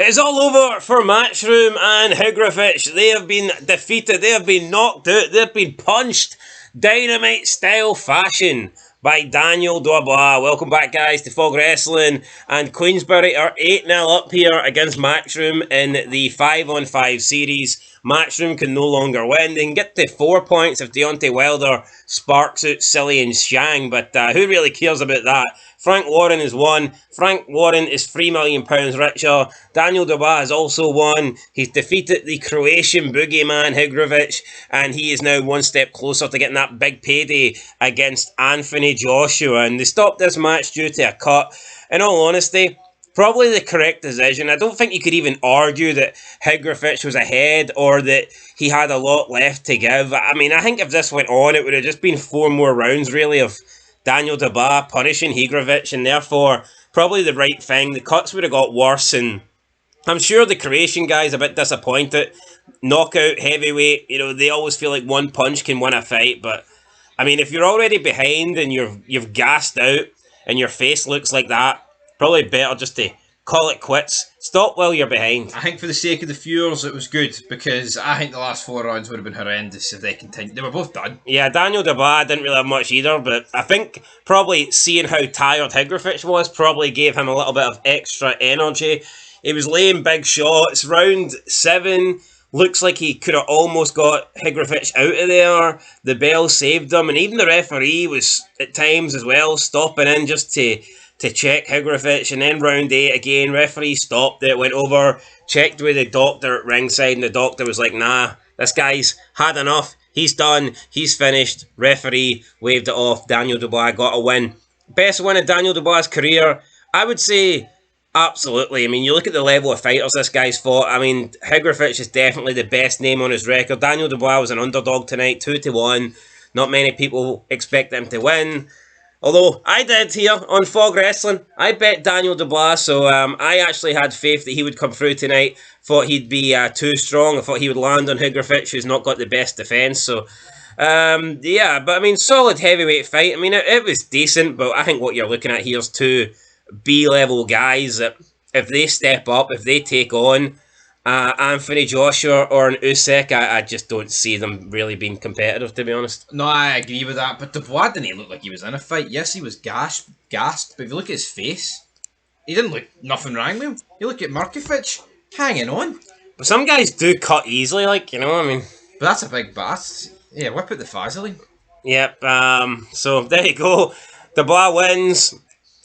It's all over for Matchroom and Hrgovic. They have been defeated. They have been knocked out. They have been punched. Dynamite style fashion by Daniel Dubois. Welcome back, guys, to Fog Wrestling. And Queensbury are 8-0 up here against Matchroom in the 5-on-5 series. Matchroom can no longer win. They can get to 4 points if Deontay Wilder sparks out Silly and Shang, but who really cares about that? Frank Warren has won. Frank Warren is £3 million richer. Daniel Dubois has also won. He's defeated the Croatian boogeyman Hrgovic, and he is now one step closer to getting that big payday against Anthony Joshua. And they stopped this match due to a cut. In all honesty, probably the correct decision. I don't think you could even argue that Hrgovic was ahead or that he had a lot left to give. I mean, I think if this went on, it would have just been 4 more rounds, really, of Daniel Dubois punishing Hrgovic, and therefore probably the right thing. The cuts would have got worse, and I'm sure the Croatian guy's a bit disappointed. Knockout heavyweight, you know, they always feel like one punch can win a fight, but I mean, if you're already behind and you've gassed out and your face looks like that, probably better just to call it quits. Stop while you're behind. I think for the sake of the viewers, it was good, because I think the last 4 rounds would have been horrendous if they continued. They were both done. Yeah, Daniel Dubois didn't really have much either, but I think probably seeing how tired Hrgovic was probably gave him a little bit of extra energy. He was laying big shots. Round 7, looks like he could have almost got Hrgovic out of there. The bell saved him, and even the referee was at times as well stopping in just to check Hrgovic. And then round 8 again, referee stopped it, went over, checked with the doctor at ringside, and the doctor was like, nah, this guy's had enough, he's done, he's finished. Referee waved it off. Daniel Dubois got a win. Best win of Daniel Dubois' career? I would say absolutely. I mean, you look at the level of fighters this guy's fought. I mean, Hrgovic is definitely the best name on his record. Daniel Dubois was an underdog tonight, 2-1. Not many people expect him to win. Although, I did here on Fog Wrestling. I bet Daniel Dubois, so I actually had faith that he would come through tonight. Thought he'd be too strong. I thought he would land on Hrgovic, who's not got the best defence. So, yeah, but I mean, solid heavyweight fight. I mean, it was decent, but I think what you're looking at here is 2 B-level guys that, if they step up, if they take on Anthony Joshua or an Usyk, I just don't see them really being competitive, to be honest. No, I agree with that, but Dubois didn't look like he was in a fight. Yes, he was gassed, but if you look at his face, he didn't look nothing wrong with him. You look at Hrgovic, hanging on. But some guys do cut easily, like, you know, I mean. But that's a big bass. Yeah, whip out the Vaseline. Yep, so there you go. Dubois wins,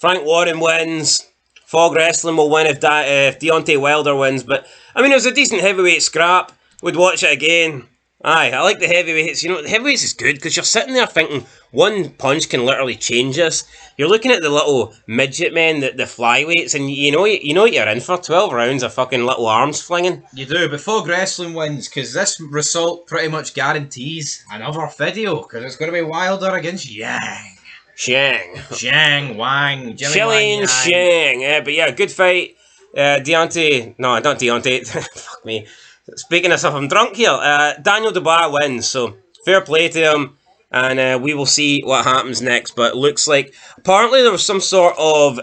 Frank Warren wins, Fog Wrestling will win if Deontay Wilder wins, but I mean, it was a decent heavyweight scrap. Would watch it again. Aye, I like the heavyweights. You know, the heavyweights is good because you're sitting there thinking one punch can literally change this. You're looking at the little midget men, the flyweights, and you know what you're in for. 12 rounds of fucking little arms flinging. You do, but Fog Wrestling wins because this result pretty much guarantees another video, because it's going to be Wilder against Yang. Shang, Wang, Shilling Shang. Yeah, but yeah, good fight. Deontay, no, not Deontay. Fuck me. Speaking of stuff, I'm drunk here. Daniel Dubois wins, so fair play to him, and we will see what happens next. But it looks like apparently there was some sort of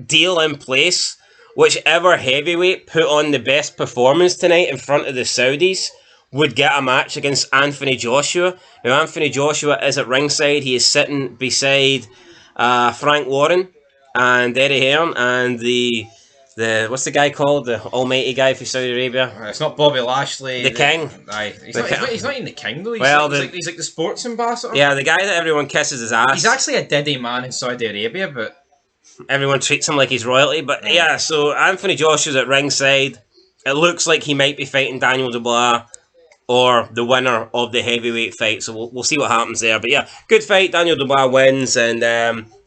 deal in place. Whichever heavyweight put on the best performance tonight in front of the Saudis would get a match against Anthony Joshua. Now, Anthony Joshua is at ringside. He is sitting beside Frank Warren and Eddie Hearn and the what's the guy called? The almighty guy for Saudi Arabia? It's not Bobby Lashley. The king. Aye. He's not even the king, though. He's like the sports ambassador. Yeah, the guy that everyone kisses his ass. He's actually a Diddy man in Saudi Arabia, but everyone treats him like he's royalty. But yeah, so Anthony Joshua's at ringside. It looks like he might be fighting Daniel Dubois or the winner of the heavyweight fight. So we'll see what happens there. But yeah, good fight. Daniel Dubois wins. And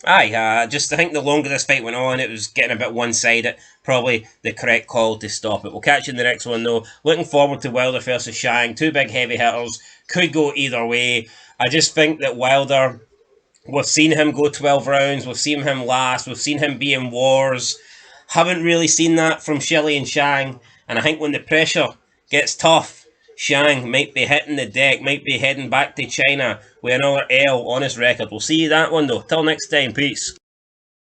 I think the longer this fight went on, it was getting a bit one-sided. Probably the correct call to stop it. We'll catch you in the next one, though. Looking forward to Wilder versus Shang. 2 big heavy hitters. Could go either way. I just think that Wilder, we've seen him go 12 rounds. We've seen him last. We've seen him be in wars. Haven't really seen that from Shilly and Shang. And I think when the pressure gets tough, Shang might be hitting the deck, might be heading back to China with another L on his record. We'll see that one, though. Till next time, peace.